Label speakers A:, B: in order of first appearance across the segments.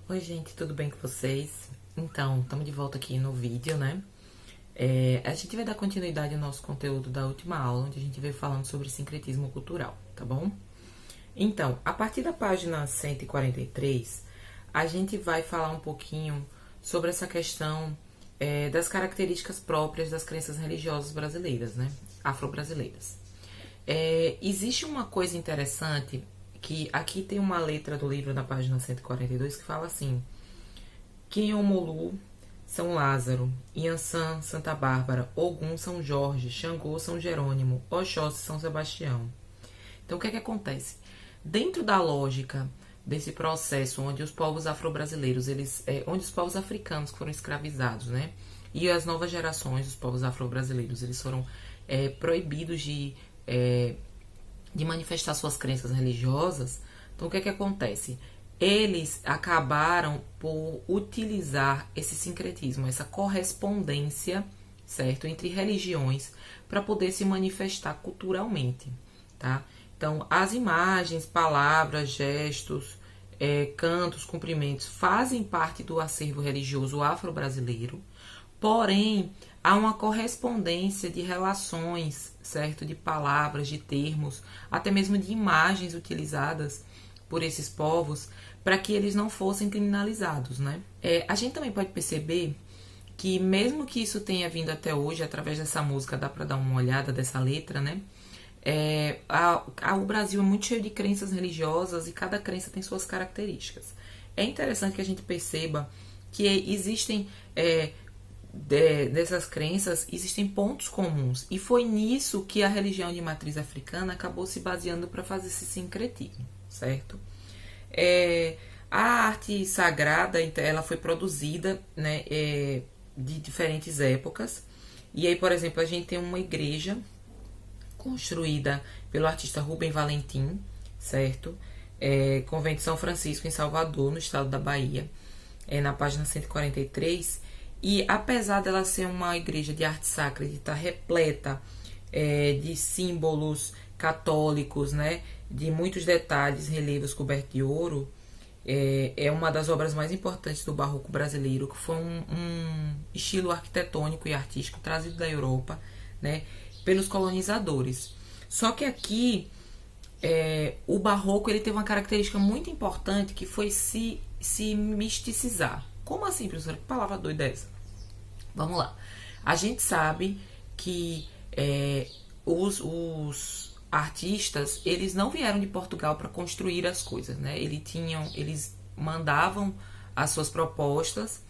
A: Oi, gente, tudo bem com vocês? Então, estamos de volta aqui no vídeo, né? A gente vai dar continuidade ao nosso conteúdo da última aula, onde a gente veio falando sobre sincretismo cultural, tá bom? Então, a partir da página 143, a gente vai falar um pouquinho sobre essa questão das características próprias das crenças religiosas brasileiras, né? Afro-brasileiras. Existe uma coisa interessante que aqui tem uma letra do livro na página 142 que fala assim: Kinhomolu, São Lázaro, Iansã, Santa Bárbara, Ogum, São Jorge, Xangô, São Jerônimo, Oxóssi, São Sebastião. Então, o que é que acontece? Dentro da lógica desse processo onde os povos afro-brasileiros, onde os povos africanos foram escravizados, né? E as novas gerações, os povos afro-brasileiros, eles foram proibidos de manifestar suas crenças religiosas. Então, o que é que acontece? Eles acabaram por utilizar esse sincretismo, essa correspondência, certo, entre religiões para poder se manifestar culturalmente, tá? Então, as imagens, palavras, gestos, cantos, cumprimentos fazem parte do acervo religioso afro-brasileiro, porém, há uma correspondência de relações, certo? De palavras, de termos, até mesmo de imagens utilizadas por esses povos para que eles não fossem criminalizados, né? A gente também pode perceber que mesmo que isso tenha vindo até hoje, através dessa música, dá para dar uma olhada dessa letra, né? O Brasil é muito cheio de crenças religiosas e cada crença tem suas características. É interessante que a gente perceba que existem dessas crenças existem pontos comuns e foi nisso que a religião de matriz africana acabou se baseando para fazer esse sincretismo, certo? A arte sagrada, ela foi produzida, né, de diferentes épocas. E aí, por exemplo, a gente tem uma igreja construída pelo artista Rubem Valentim, certo? Convento de São Francisco, em Salvador, no estado da Bahia, na página 143. E apesar dela ser uma igreja de arte sacra, de estar repleta de símbolos católicos, né, de muitos detalhes, relevos cobertos de ouro, é uma das obras mais importantes do barroco brasileiro, que foi um estilo arquitetônico e artístico trazido da Europa, né, pelos colonizadores. Só que aqui o barroco ele teve uma característica muito importante que foi se misticizar. Como assim, professora? Que palavra doida é essa? Vamos lá. A gente sabe que os artistas, eles não vieram de Portugal para construir as coisas, né? Eles mandavam as suas propostas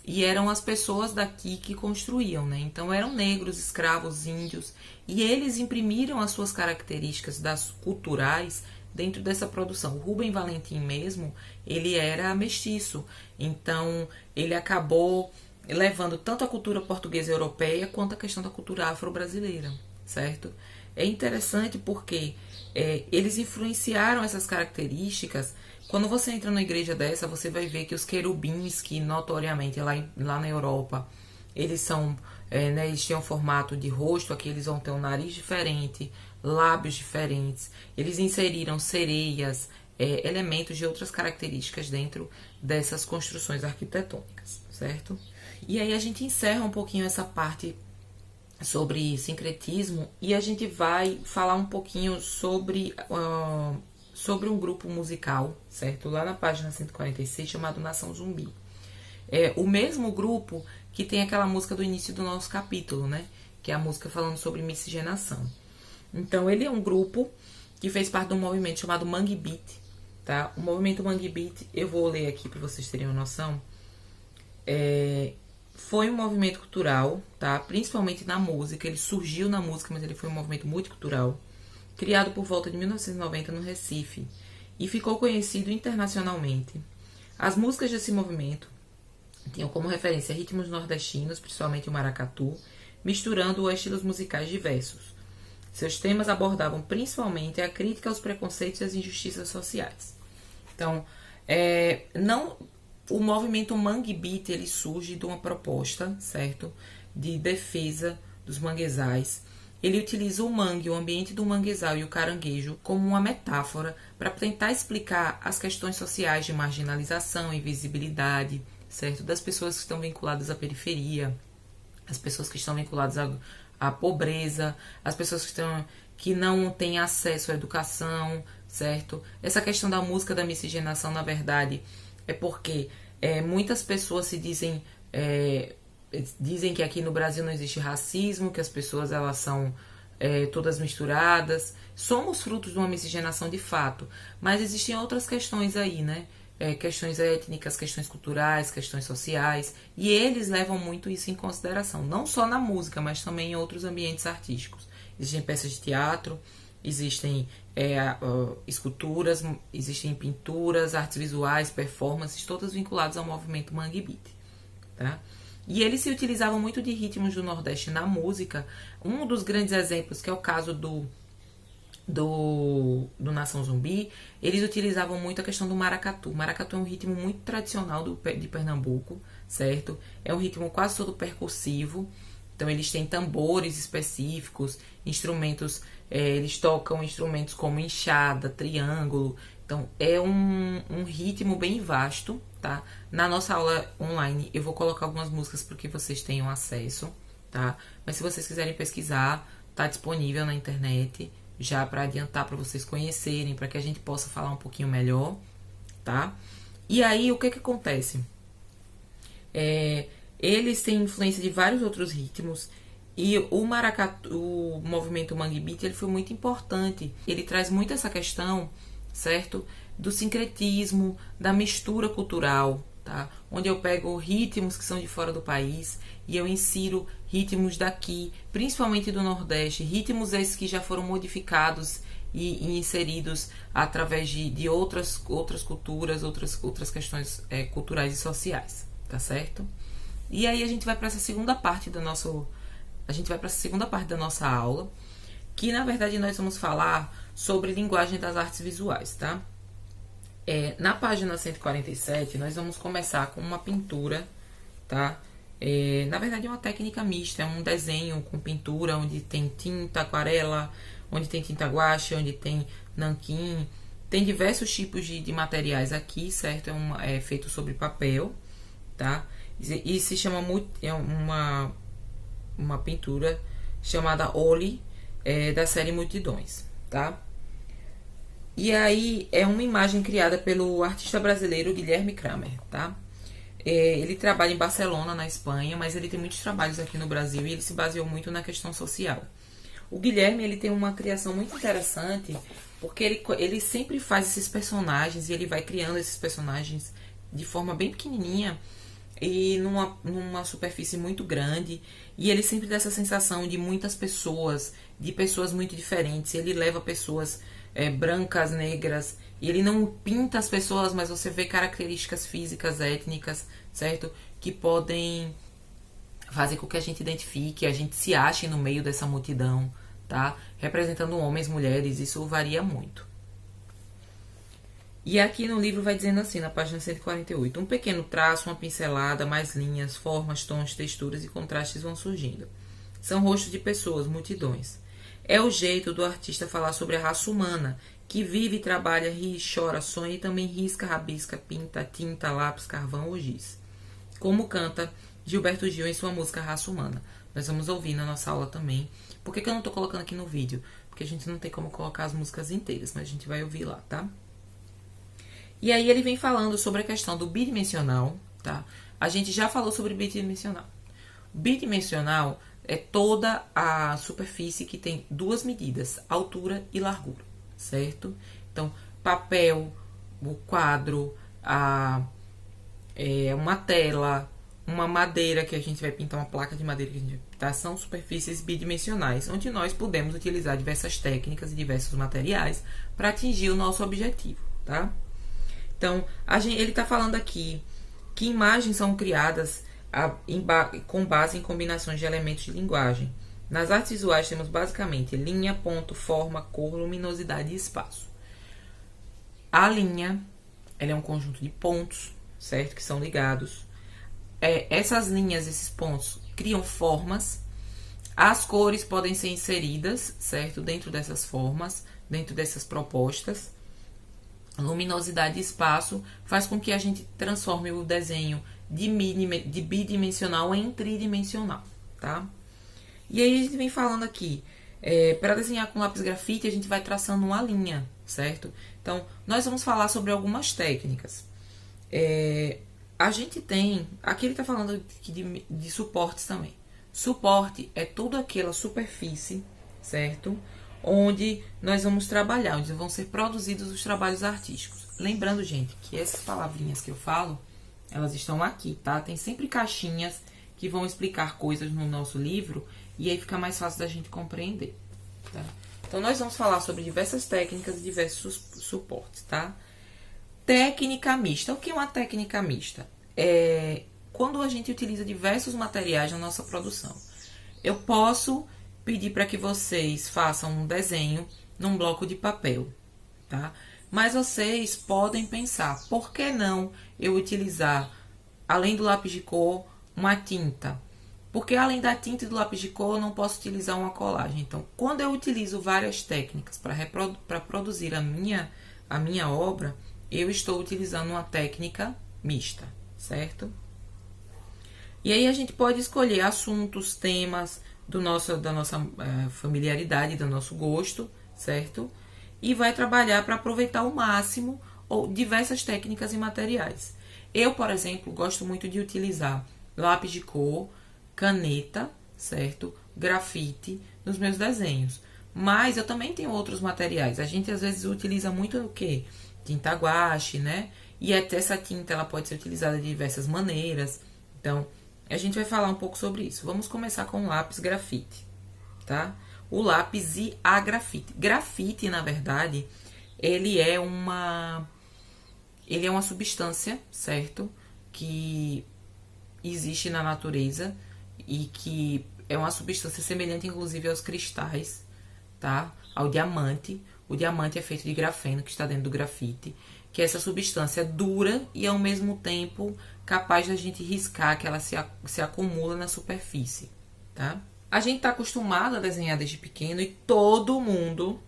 A: e eram as pessoas daqui que construíam, né? Então eram negros, escravos, índios, e eles imprimiram as suas características das culturais dentro dessa produção. O Rubem Valentim mesmo, ele era mestiço, então ele acabou levando tanto a cultura portuguesa e europeia quanto a questão da cultura afro-brasileira, certo? É interessante porque eles influenciaram essas características. Quando você entra numa igreja dessa, você vai ver que os querubins, que notoriamente lá na Europa, eles são, né, eles tinham formato de rosto, aqui eles vão ter um nariz diferente, lábios diferentes. Eles inseriram sereias, elementos de outras características dentro dessas construções arquitetônicas, certo? E aí a gente encerra um pouquinho essa parte sobre sincretismo e a gente vai falar um pouquinho sobre um grupo musical, certo? Lá na página 146, chamado Nação Zumbi. É o mesmo grupo que tem aquela música do início do nosso capítulo, né? Que é a música falando sobre miscigenação. Então, ele é um grupo que fez parte de um movimento chamado Mangue Beat, tá? O movimento Mangue Beat, eu vou ler aqui para vocês terem uma noção. Foi um movimento cultural, tá? Principalmente na música. Ele surgiu na música, mas ele foi um movimento multicultural, criado por volta de 1990 no Recife e ficou conhecido internacionalmente. As músicas desse movimento tinham como referência ritmos nordestinos, principalmente o maracatu, misturando a estilos musicais diversos. Seus temas abordavam principalmente a crítica aos preconceitos e às injustiças sociais. Então, o movimento Mangue Beat, ele surge de uma proposta, certo, de defesa dos manguezais. ele utiliza o mangue, o ambiente do manguezal e o caranguejo como uma metáfora para tentar explicar as questões sociais de marginalização, invisibilidade, certo? Das pessoas que estão vinculadas à periferia, as pessoas que estão vinculadas à pobreza, as pessoas que não têm acesso à educação, certo? Essa questão da música da miscigenação, na verdade, é porque muitas pessoas se dizem que aqui no Brasil não existe racismo, que as pessoas elas são todas misturadas. Somos frutos de uma miscigenação de fato, mas existem outras questões aí, né? Questões étnicas, questões culturais, questões sociais, e eles levam muito isso em consideração, não só na música, mas também em outros ambientes artísticos. Existem peças de teatro, existem esculturas, existem pinturas, artes visuais, performances, todas vinculadas ao movimento Mangue Beat, tá? E eles se utilizavam muito de ritmos do Nordeste na música. Um dos grandes exemplos, que é o caso do Nação Zumbi, eles utilizavam muito a questão do maracatu. O maracatu é um ritmo muito tradicional de Pernambuco, certo? É um ritmo quase todo percussivo. Então eles têm tambores específicos, instrumentos, eles tocam instrumentos como enxada, triângulo. Então é um ritmo bem vasto, tá? Na nossa aula online eu vou colocar algumas músicas para que vocês tenham acesso, tá? Mas se vocês quiserem pesquisar, tá disponível na internet, já para adiantar para vocês conhecerem, para que a gente possa falar um pouquinho melhor, tá? E aí o que acontece? Eles têm influência de vários outros ritmos e o maracatu, o movimento Mangue Beat, ele foi muito importante. Ele traz muito essa questão, certo? Do sincretismo, da mistura cultural, tá? Onde eu pego ritmos que são de fora do país e eu insiro ritmos daqui, principalmente do Nordeste, ritmos esses que já foram modificados e inseridos através de outras culturas, outras questões culturais e sociais, tá certo? E aí a gente vai para essa segunda parte da nossa aula, que na verdade nós vamos falar sobre linguagem das artes visuais, tá? Na página 147, nós vamos começar com uma pintura, tá? Na verdade é uma técnica mista, é um desenho com pintura, onde tem tinta, aquarela, onde tem tinta guache, onde tem nanquim, tem diversos tipos de materiais aqui, certo? É feito sobre papel, tá? E se chama muito, uma pintura chamada Oli, da série Multidões, tá? E aí é uma imagem criada pelo artista brasileiro Guilherme Kramer, tá? Ele trabalha em Barcelona, na Espanha, mas ele tem muitos trabalhos aqui no Brasil e ele se baseou muito na questão social. O Guilherme, ele tem uma criação muito interessante, porque ele sempre faz esses personagens e ele vai criando esses personagens de forma bem pequenininha e numa superfície muito grande, e ele sempre dá essa sensação de muitas pessoas, de pessoas muito diferentes. Ele leva pessoas brancas, negras, e ele não pinta as pessoas, mas você vê características físicas, étnicas, certo? Que podem fazer com que a gente identifique, a gente se ache no meio dessa multidão, tá? Representando homens, mulheres, isso varia muito. E aqui no livro vai dizendo assim, na página 148, um pequeno traço, uma pincelada, mais linhas, formas, tons, texturas e contrastes vão surgindo. São rostos de pessoas, multidões. É o jeito do artista falar sobre a raça humana, que vive, trabalha, ri, chora, sonha e também risca, rabisca, pinta, tinta, lápis, carvão ou giz. Como canta Gilberto Gil em sua música Raça Humana. Nós vamos ouvir na nossa aula também. Por que eu não estou colocando aqui no vídeo? Porque a gente não tem como colocar as músicas inteiras, mas a gente vai ouvir lá, tá? E aí ele vem falando sobre a questão do bidimensional, tá? A gente já falou sobre bidimensional. Bidimensional é toda a superfície que tem duas medidas, altura e largura, certo? Então, papel, o quadro, uma tela, uma madeira, que a gente vai pintar, uma placa de madeira que a gente vai pintar, são superfícies bidimensionais, onde nós podemos utilizar diversas técnicas e diversos materiais para atingir o nosso objetivo, tá? Então, ele está falando aqui que imagens são criadas com base em combinações de elementos de linguagem. Nas artes visuais temos basicamente linha, ponto, forma, cor, luminosidade e espaço. A linha, ela é um conjunto de pontos, certo? Que são ligados. Essas linhas, esses pontos, criam formas. As cores podem ser inseridas, certo? Dentro dessas formas, dentro dessas propostas. Luminosidade e espaço faz com que a gente transforme o desenho de bidimensional em tridimensional, tá? E aí a gente vem falando aqui, para desenhar com lápis grafite, a gente vai traçando uma linha, certo? Então, nós vamos falar sobre algumas técnicas. A gente tem, aqui ele está falando de suportes também. Suporte é toda aquela superfície, certo? Onde nós vamos trabalhar, onde vão ser produzidos os trabalhos artísticos. Lembrando, gente, que essas palavrinhas que eu falo, elas estão aqui, tá? Tem sempre caixinhas que vão explicar coisas no nosso livro e aí fica mais fácil da gente compreender, tá? Então, nós vamos falar sobre diversas técnicas e diversos suportes, tá? Técnica mista. O que é uma técnica mista? É quando a gente utiliza diversos materiais na nossa produção. Eu posso pedir para que vocês façam um desenho num bloco de papel, tá? Mas vocês podem pensar, por que não eu utilizar, além do lápis de cor, uma tinta? Porque além da tinta e do lápis de cor, eu não posso utilizar uma colagem. Então, quando eu utilizo várias técnicas para produzir a minha obra, eu estou utilizando uma técnica mista, certo? E aí a gente pode escolher assuntos, temas da nossa familiaridade, do nosso gosto, certo? E vai trabalhar para aproveitar ao máximo ou diversas técnicas e materiais. Eu, por exemplo, gosto muito de utilizar lápis de cor, caneta, certo? Grafite nos meus desenhos. Mas eu também tenho outros materiais. A gente às vezes utiliza muito o quê? Tinta guache, né? E até essa tinta ela pode ser utilizada de diversas maneiras. Então, a gente vai falar um pouco sobre isso. Vamos começar com o lápis grafite, tá? O lápis e a grafite. Grafite, na verdade, ele é uma substância, certo? Que existe na natureza e que é uma substância semelhante, inclusive, aos cristais, tá? Ao diamante. O diamante é feito de grafeno, que está dentro do grafite, que é essa substância dura e, ao mesmo tempo, capaz da gente riscar, que ela se acumula na superfície, tá? A gente está acostumado a desenhar desde pequeno e todo mundo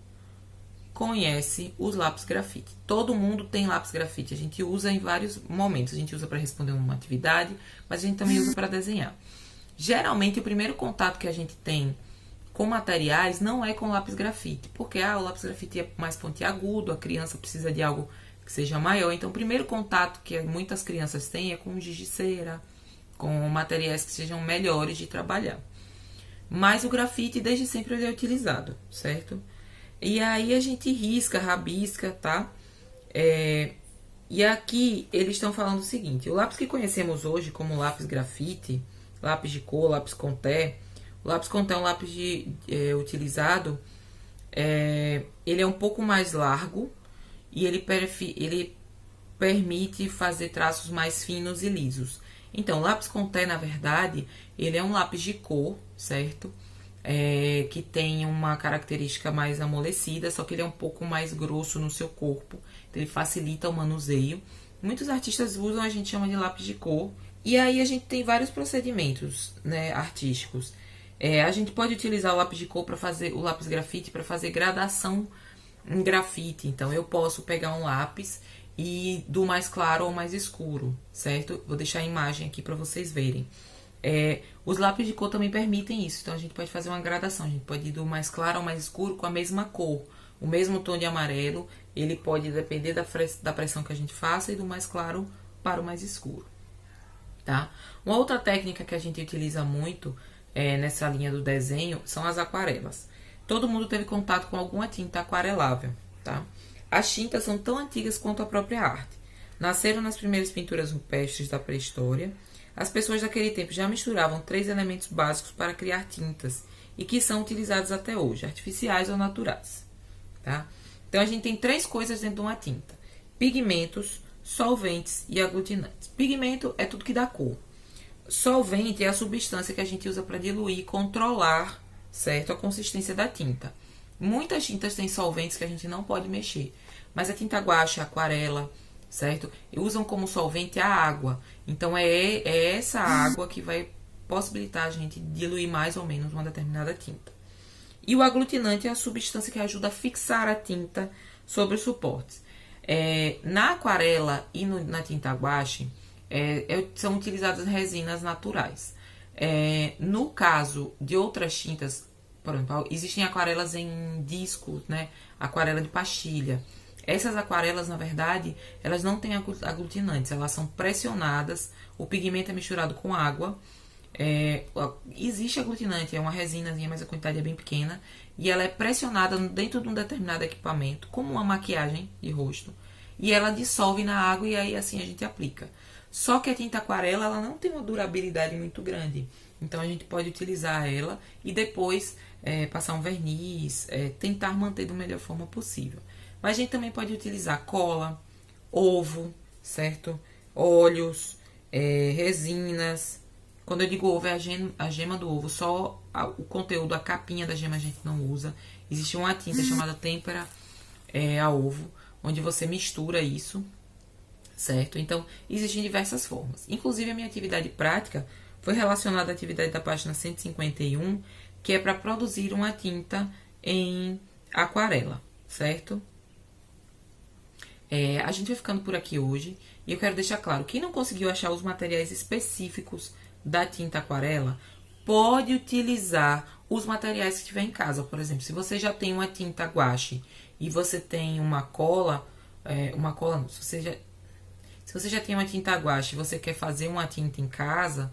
A: conhece os lápis grafite. Todo mundo tem lápis grafite. A gente usa em vários momentos. A gente usa para responder uma atividade, mas a gente também usa para desenhar. Geralmente, o primeiro contato que a gente tem com materiais não é com lápis grafite, porque o lápis grafite é mais pontiagudo, a criança precisa de algo que seja maior. Então, o primeiro contato que muitas crianças têm é com giz de cera, com materiais que sejam melhores de trabalhar. Mas o grafite, desde sempre, ele é utilizado, certo? E aí, a gente risca, rabisca, tá? E aqui, eles estão falando o seguinte. O lápis que conhecemos hoje como lápis grafite, lápis de cor, lápis Conté. O lápis Conté é um lápis utilizado. Ele é um pouco mais largo e ele permite fazer traços mais finos e lisos. Então, o lápis Conté, na verdade, ele é um lápis de cor, certo? Que tem uma característica mais amolecida, só que ele é um pouco mais grosso no seu corpo. Então, ele facilita o manuseio. Muitos artistas usam, a gente chama de lápis de cor. E aí, a gente tem vários procedimentos, né, artísticos. A gente pode utilizar o lápis de cor para fazer o lápis grafite para fazer gradação em grafite. Então, eu posso pegar um lápis e do mais claro ao mais escuro, certo? Vou deixar a imagem aqui para vocês verem. Os lápis de cor também permitem isso. Então, a gente pode fazer uma gradação. A gente pode ir do mais claro ao mais escuro com a mesma cor. O mesmo tom de amarelo, ele pode depender da pressão que a gente faça e do mais claro para o mais escuro, tá? Uma outra técnica que a gente utiliza muito nessa linha do desenho são as aquarelas. Todo mundo teve contato com alguma tinta aquarelável, tá? As tintas são tão antigas quanto a própria arte. Nasceram nas primeiras pinturas rupestres da pré-história. As pessoas daquele tempo já misturavam 3 elementos básicos para criar tintas e que são utilizados até hoje, artificiais ou naturais, tá? Então, a gente tem 3 coisas dentro de uma tinta: pigmentos, solventes e aglutinantes. Pigmento é tudo que dá cor. Solvente é a substância que a gente usa para diluir e controlar, certo, a consistência da tinta. Muitas tintas têm solventes que a gente não pode mexer, mas a tinta guache, a aquarela, certo, usam como solvente a água. Então, é essa água que vai possibilitar a gente diluir mais ou menos uma determinada tinta. E o aglutinante é a substância que ajuda a fixar a tinta sobre os suportes. Na aquarela e na tinta guache, são utilizadas resinas naturais. No caso de outras tintas, por exemplo, existem aquarelas em disco, né? Aquarela de pastilha. Essas aquarelas, na verdade, elas não têm aglutinantes, elas são pressionadas, o pigmento é misturado com água. Existe aglutinante, é uma resinazinha, mas a quantidade é bem pequena, e ela é pressionada dentro de um determinado equipamento, como uma maquiagem de rosto, e ela dissolve na água e aí assim a gente aplica. Só que a tinta aquarela, ela não tem uma durabilidade muito grande, então a gente pode utilizar ela e depois passar um verniz, tentar manter da melhor forma possível. Mas a gente também pode utilizar cola, ovo, certo? Óleos, resinas. Quando eu digo ovo, é a gema do ovo. Só o conteúdo, a capinha da gema a gente não usa. Existe uma tinta chamada têmpera a ovo, onde você mistura isso, certo? Então, existem diversas formas. Inclusive, a minha atividade prática foi relacionada à atividade da página 151, que é para produzir uma tinta em aquarela, certo? A gente vai ficando por aqui hoje e eu quero deixar claro, quem não conseguiu achar os materiais específicos da tinta aquarela, pode utilizar os materiais que tiver em casa. Por exemplo, se você já tem uma tinta guache e você tem uma cola, se você já tem uma tinta guache e você quer fazer uma tinta em casa,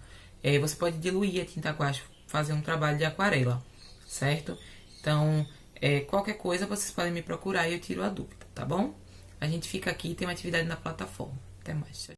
A: você pode diluir a tinta guache, fazer um trabalho de aquarela, certo? Então, qualquer coisa vocês podem me procurar e eu tiro a dúvida, tá bom? A gente fica aqui e tem uma atividade na plataforma. Até mais.